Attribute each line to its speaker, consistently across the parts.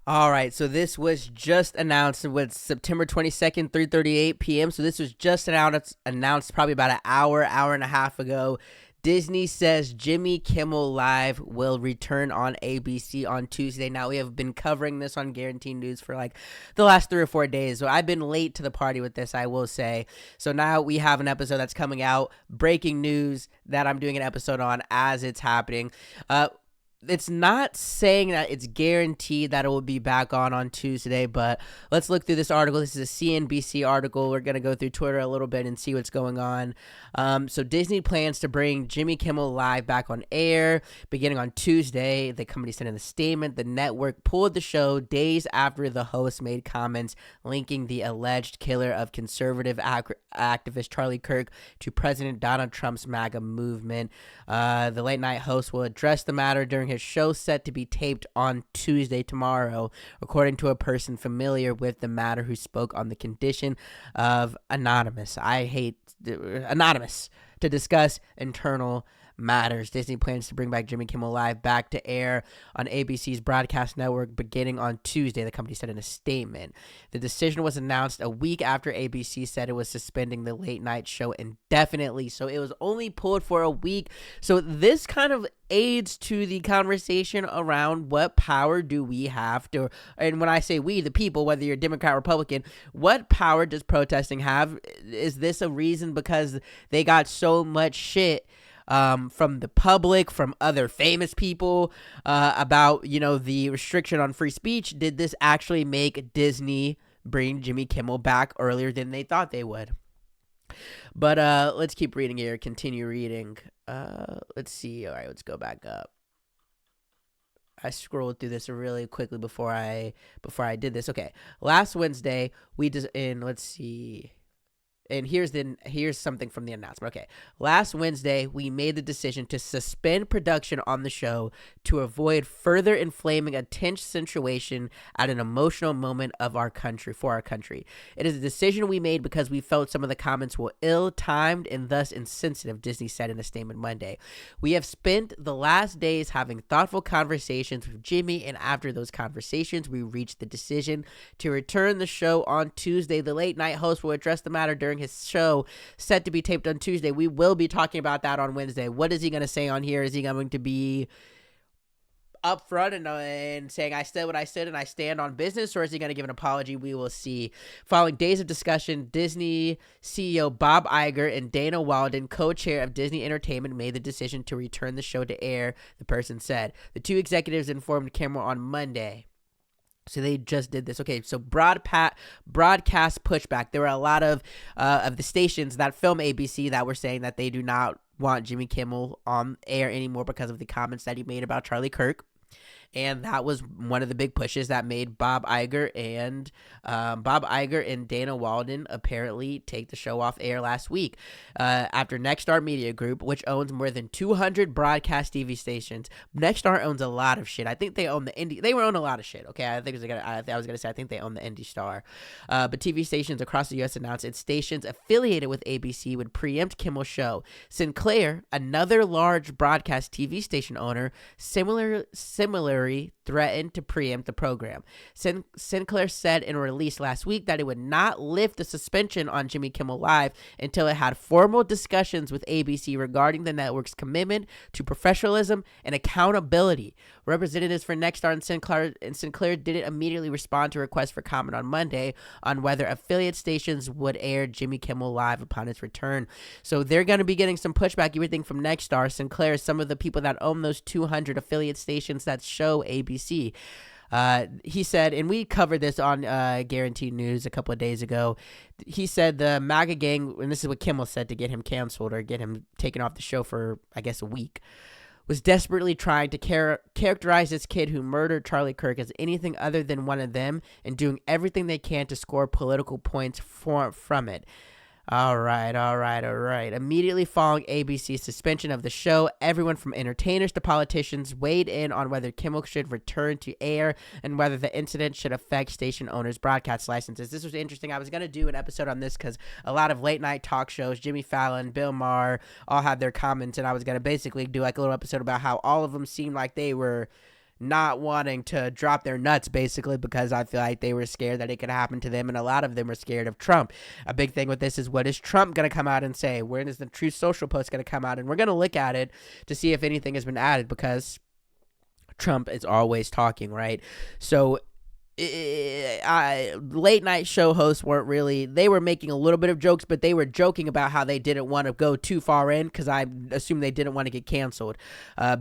Speaker 1: All right, so this was just announced with September 22nd, 3:38 p.m. So this was just announced probably about an hour and a half ago. Disney says Jimmy Kimmel Live will return on ABC on Tuesday. Now, we have been covering this on Guaranteed News for like the last 3 or 4 days. So I've been late to the party with this, I will say. So now we have an episode that's coming out, breaking news that I'm doing an episode on as it's happening. It's not saying that it's guaranteed that it will be back on Tuesday, but let's look through this article. This is a CNBC article. We're going to go through Twitter a little bit and see what's going on. So Disney plans to bring Jimmy Kimmel Live back on air beginning on Tuesday. The company said in a statement the network pulled the show days after the host made comments linking the alleged killer of conservative activist Charlie Kirk to President Donald Trump's MAGA movement. The late night host will address the matter during his show set to be taped on Tuesday tomorrow, according to a person familiar with the matter who spoke on the condition of anonymous. I hate anonymous to discuss internal matters. Disney plans to bring back Jimmy Kimmel Live back to air on ABC's broadcast network beginning on Tuesday, the company said in a statement. The decision was announced a week after ABC said it was suspending the late night show indefinitely. So it was only pulled for a week. So this kind of aids to the conversation around what power do we have to, and when I say we, the people, whether you're Democrat or Republican, what power does protesting have? Is this a reason because they got so much shit from the public, from other famous people about, the restriction on free speech? Did this actually make Disney bring Jimmy Kimmel back earlier than they thought they would? But let's keep reading here. Continue reading. Let's see. All right, let's go back up. I scrolled through this really quickly before I did this. Okay, last Wednesday let's see. And here's something from the announcement. Okay, last Wednesday, we made the decision to suspend production on the show to avoid further inflaming a tense situation at an emotional moment for our country. It is a decision we made because we felt some of the comments were ill-timed and thus insensitive, Disney said in a statement Monday. We have spent the last days having thoughtful conversations with Jimmy, and after those conversations, we reached the decision to return the show on Tuesday. The late night host will address the matter during his show set to be taped on Tuesday. We will be talking about that on Wednesday. What is he going to say on here? Is he going to be upfront and saying I said what I said and I stand on business, or is he going to give an apology? We will see. Following days of discussion, Disney CEO Bob Iger and Dana Walden, co-chair of Disney Entertainment, made the decision to return the show to air, the person said. The two executives informed Kimmel on Monday. So they just did this. Okay, so broadcast pushback. There were a lot of the stations that film ABC that were saying that they do not want Jimmy Kimmel on air anymore because of the comments that he made about Charlie Kirk. And that was one of the big pushes that made Bob Iger and Dana Walden apparently take the show off air last week. After Nexstar Media Group, which owns more than 200 broadcast TV stations, Nexstar owns a lot of shit. I think they own the Indie. They own a lot of shit. Okay, I think I think they own the Indie Star. But TV stations across the U.S. announced its stations affiliated with ABC would preempt Kimmel's show. Sinclair, another large broadcast TV station owner, similarly threatened to preempt the program. Sinclair said in a release last week that it would not lift the suspension on Jimmy Kimmel Live until it had formal discussions with ABC regarding the network's commitment to professionalism and accountability. Representatives for Nexstar and Sinclair didn't immediately respond to requests for comment on Monday on whether affiliate stations would air Jimmy Kimmel Live upon its return. So they're going to be getting some pushback, everything from Nexstar. Sinclair, some of the people that own those 200 affiliate stations that show ABC. He said, and we covered this on Guaranteed News a couple of days ago, he said the MAGA gang, and this is what Kimmel said to get him canceled or get him taken off the show for, I guess, a week, was desperately trying to characterize this kid who murdered Charlie Kirk as anything other than one of them and doing everything they can to score political points from it. All right. Immediately following ABC's suspension of the show, everyone from entertainers to politicians weighed in on whether Kimmel should return to air and whether the incident should affect station owners' broadcast licenses. This was interesting. I was going to do an episode on this because a lot of late night talk shows, Jimmy Fallon, Bill Maher, all had their comments, and I was going to basically do like a little episode about how all of them seemed like they were not wanting to drop their nuts, basically, because I feel like they were scared that it could happen to them, and a lot of them were scared of Trump. A big thing with this is, what is Trump going to come out and say? When is the Truth Social post going to come out? And we're going to look at it to see if anything has been added, because Trump is always talking, right? So late night show hosts weren't really, they were making a little bit of jokes, but they were joking about how they didn't want to go too far in, because I assume they didn't want to get canceled.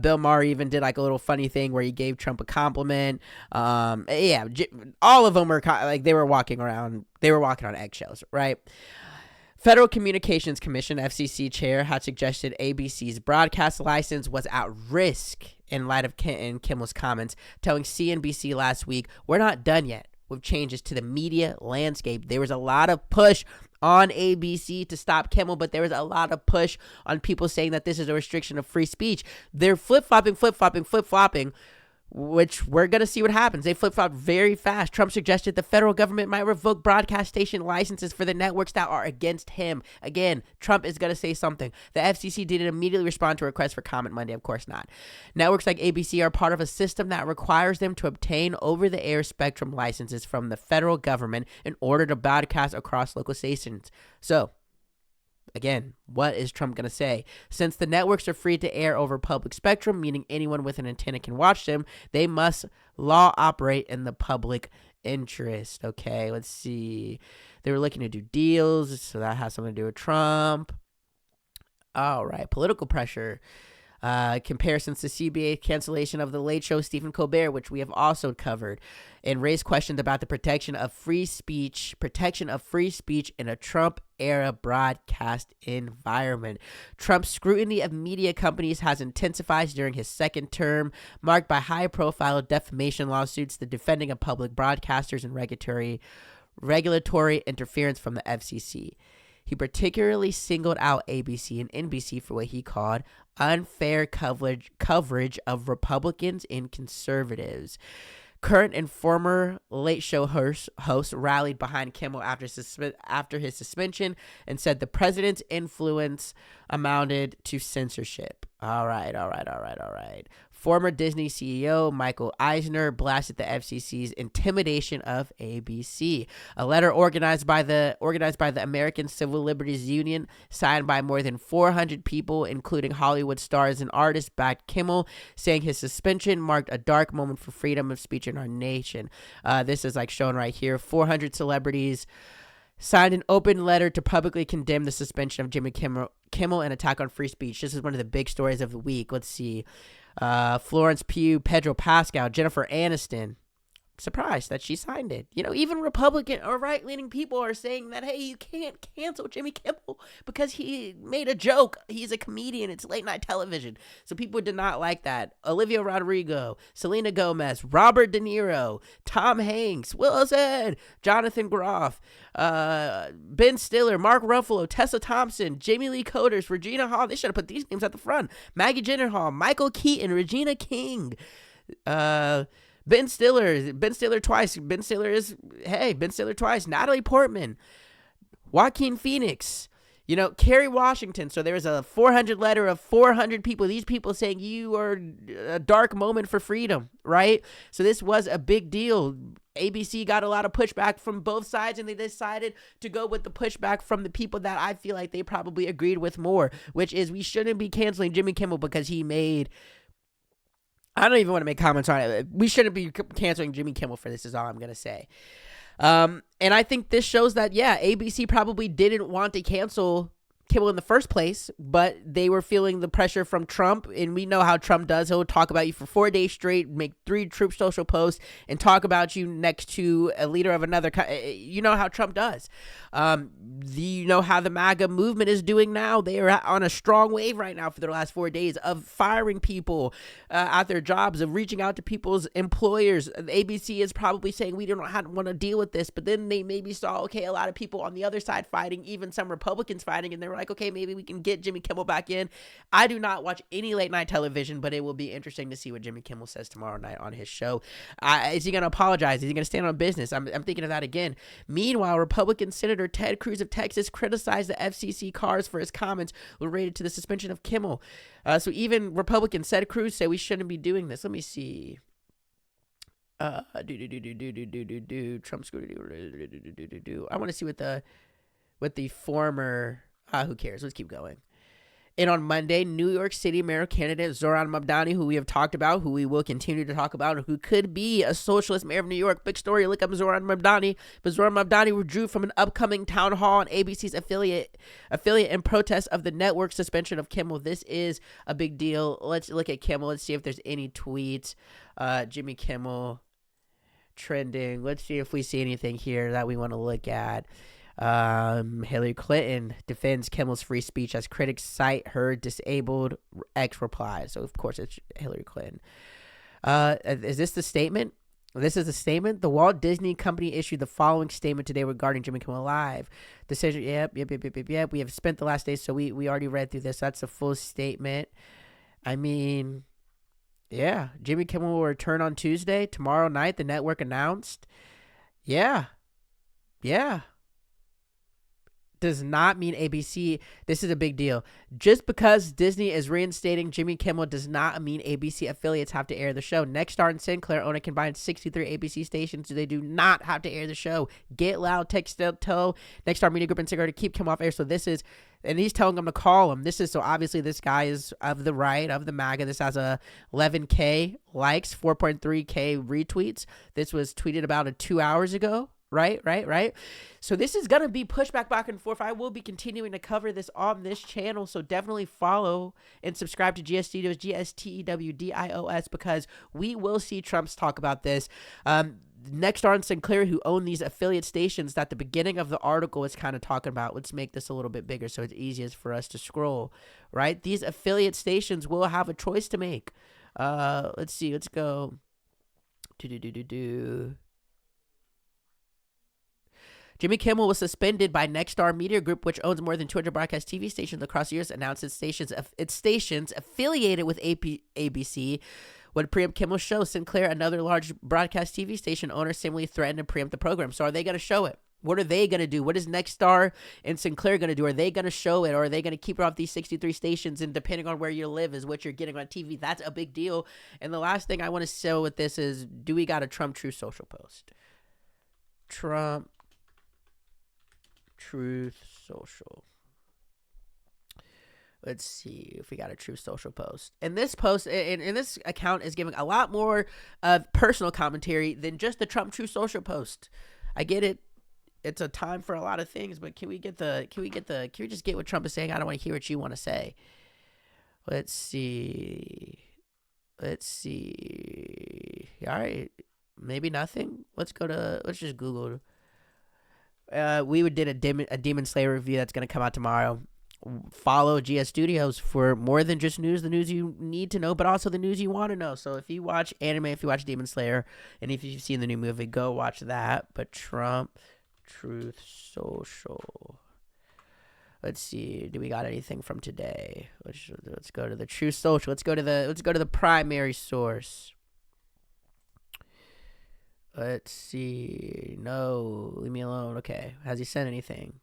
Speaker 1: Bill Maher even did like a little funny thing where he gave Trump a compliment. All of them were like, they were walking on eggshells, right? Federal Communications Commission, FCC chair, had suggested ABC's broadcast license was at risk in light of Kimmel's comments, telling CNBC last week, "We're not done yet with changes to the media landscape." There was a lot of push on ABC to stop Kimmel, but there was a lot of push on people saying that this is a restriction of free speech. They're flip-flopping, which we're going to see what happens. They flip-flop very fast. Trump suggested the federal government might revoke broadcast station licenses for the networks that are against him. Again, Trump is going to say something. The FCC didn't immediately respond to a request for comment Monday. Of course not. Networks like ABC are part of a system that requires them to obtain over-the-air spectrum licenses from the federal government in order to broadcast across local stations. So, again, what is Trump going to say? Since the networks are free to air over public spectrum, meaning anyone with an antenna can watch them, they must law operate in the public interest. Okay, let's see. They were looking to do deals, so that has something to do with Trump. All right, political pressure. Comparisons to CBA cancellation of The Late Show, Stephen Colbert, which we have also covered, and raised questions about the protection of free speech in a Trump-era broadcast environment. Trump's scrutiny of media companies has intensified during his second term, marked by high-profile defamation lawsuits, the defending of public broadcasters, and regulatory interference from the FCC. He particularly singled out ABC and NBC for what he called unfair coverage of Republicans and conservatives. Current and former Late Show hosts rallied behind Kimmel after his suspension and said the president's influence amounted to censorship. All right. Former Disney CEO Michael Eisner blasted the FCC's intimidation of ABC. A letter organized by the American Civil Liberties Union, signed by more than 400 people, including Hollywood stars and artists, backed Kimmel, saying his suspension marked a dark moment for freedom of speech in our nation. This is like shown right here. 400 celebrities signed an open letter to publicly condemn the suspension of Jimmy Kimmel and attack on free speech. This is one of the big stories of the week. Let's see. Florence Pugh, Pedro Pascal, Jennifer Aniston. Surprised that she signed it. You know, even Republican or right-leaning people are saying that, hey, you can't cancel Jimmy Kimmel because he made a joke. He's a comedian. It's late-night television. So people did not like that. Olivia Rodrigo, Selena Gomez, Robert De Niro, Tom Hanks, Wilson, Jonathan Groff, Ben Stiller, Mark Ruffalo, Tessa Thompson, Jamie Lee Curtis, Regina Hall. They should have put these names at the front. Maggie Gyllenhaal, Michael Keaton, Regina King, Ben Stiller twice. Ben Stiller twice. Natalie Portman, Joaquin Phoenix, Kerry Washington. So there was a 400 letter of 400 people. These people saying you are a dark moment for freedom, right? So this was a big deal. ABC got a lot of pushback from both sides, and they decided to go with the pushback from the people that I feel like they probably agreed with more, which is we shouldn't be canceling Jimmy Kimmel because he made... I don't even want to make comments on it. We shouldn't be canceling Jimmy Kimmel for this is all I'm going to say. And I think this shows that, ABC probably didn't want to cancel Kimmel in the first place, but they were feeling the pressure from Trump, and we know how Trump does. He'll talk about you for 4 days straight, make 3 Truth Social posts, and talk about you next to a leader of another you know how Trump does. You know how the MAGA movement is doing now. They are on a strong wave right now for the last 4 days of firing people at their jobs, of reaching out to people's employers. ABC is probably saying we don't want to deal with this, but then they maybe saw, okay, a lot of people on the other side fighting, even some Republicans fighting, and they were like, okay, maybe we can get Jimmy Kimmel back in. I do not watch any late night television, but it will be interesting to see what Jimmy Kimmel says tomorrow night on his show. Is he going to apologize? Is he going to stand on business? I'm thinking of that again. Meanwhile, Republican Senator Ted Cruz of Texas criticized the FCC cars for his comments related to the suspension of Kimmel. So even Republicans, said Cruz, say we shouldn't be doing this. Let me see. Trump scrutiny. I want to see what the former. Who cares? Let's keep going. And on Monday, New York City mayor candidate Zohran Mamdani, who we have talked about, who we will continue to talk about, who could be a socialist mayor of New York. Big story. Look up Zohran Mamdani. But Zohran Mamdani withdrew from an upcoming town hall on ABC's affiliate in protest of the network suspension of Kimmel. This is a big deal. Let's look at Kimmel. Let's see if there's any tweets. Jimmy Kimmel trending. Let's see if we see anything here that we want to look at. Hillary Clinton defends Kimmel's free speech as critics cite her disabled ex reply. So of course it's Hillary Clinton. Is this the statement? This is the statement. The Walt Disney Company issued the following statement today regarding Jimmy Kimmel Live. Decision. Yep. We have spent the last days, so we already read through this. That's a full statement. I mean, yeah. Jimmy Kimmel will return on Tuesday, tomorrow night. The network announced. Yeah. Does not mean ABC. This is a big deal. Just because Disney is reinstating Jimmy Kimmel does not mean ABC affiliates have to air the show. Nexstar and Sinclair own a combined 63 ABC stations, so they do not have to air the show. Get Loud, Textel, Nexstar Media Group, and Sinclair to keep Kimmel off air. So this is, and he's telling them to call him. This is, so obviously this guy is of the right, of the MAGA. This has a 11K likes, 4.3K retweets. This was tweeted about 2 hours ago. Right. So this is going to be pushed back and forth. I will be continuing to cover this on this channel. So definitely follow and subscribe to GS Studios, GSTEWDIOS, because we will see Trump's talk about this. Nexstar and Sinclair, who own these affiliate stations that the beginning of the article is kind of talking about. Let's make this a little bit bigger so it's easiest for us to scroll, right? These affiliate stations will have a choice to make. Let's see. Let's go. Jimmy Kimmel was suspended by Nexstar Media Group, which owns more than 200 broadcast TV stations across the years, announced its stations affiliated with ABC would preempt Kimmel's show. Sinclair, another large broadcast TV station owner, similarly threatened to preempt the program. So are they going to show it? What are they going to do? What is Nexstar and Sinclair going to do? Are they going to show it, or are they going to keep it off these 63 stations, and depending on where you live is what you're getting on TV? That's a big deal. And the last thing I want to show with this is, do we got a Trump Truth Social post? Trump Truth Social. Let's see if we got a Truth Social post. And this post, and this account is giving a lot more of personal commentary than just the Trump Truth Social post. I get it. It's a time for a lot of things, but can we just get what Trump is saying? I don't want to hear what you want to say. Let's see. All right. Maybe nothing. Let's just Google. We did a Demon Slayer review that's going to come out tomorrow. Follow GS Studios for more than just news, the news you need to know, but also the news you want to know. So if you watch anime, if you watch Demon Slayer, and if you've seen the new movie, go watch that. But Trump Truth Social. Let's see. Do we got anything from today? Let's go to the Truth Social. Let's go to the primary source. Let's see. No, leave me alone. Okay. Has he sent anything?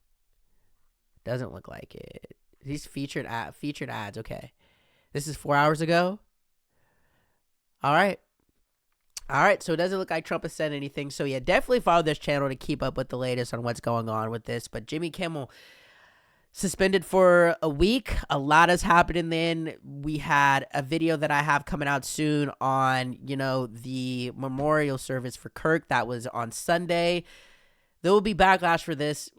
Speaker 1: Doesn't look like it. These featured ads. Okay. This is 4 hours ago. All right. So it doesn't look like Trump has said anything. So yeah, definitely follow this channel to keep up with the latest on what's going on with this. But Jimmy Kimmel suspended for a week. A lot has happened, and then we had a video that I have coming out soon on, the memorial service for Kirk. That was on Sunday. There will be backlash for this.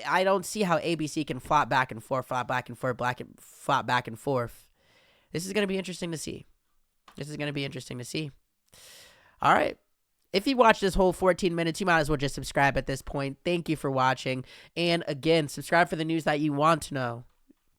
Speaker 1: I don't see how ABC can flop back and forth. This is going to be interesting to see. All right. If you watched this whole 14 minutes, you might as well just subscribe at this point. Thank you for watching. And again, subscribe for the news that you want to know.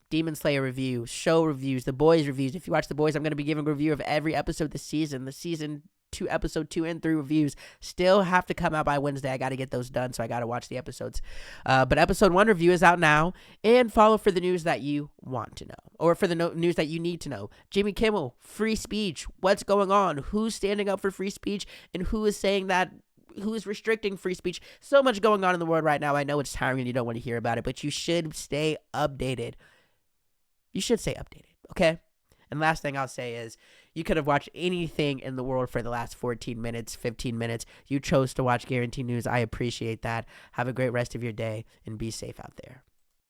Speaker 1: Demon Slayer review, show reviews, The Boys reviews. If you watch The Boys, I'm going to be giving a review of every episode this season. The season 2, episode 2 and 3 reviews still have to come out by Wednesday. I got to get those done, so I got to watch the episodes. But episode 1 review is out now. And follow for the news that you want to know, or for the news that you need to know. Jimmy Kimmel, free speech. What's going on? Who's standing up for free speech, and who is saying that? Who is restricting free speech? So much going on in the world right now. I know it's tiring and you don't want to hear about it, but you should stay updated. Okay? And last thing I'll say is you could have watched anything in the world for the last 14 minutes, 15 minutes. You chose to watch Guarantee News. I appreciate that. Have a great rest of your day and be safe out there.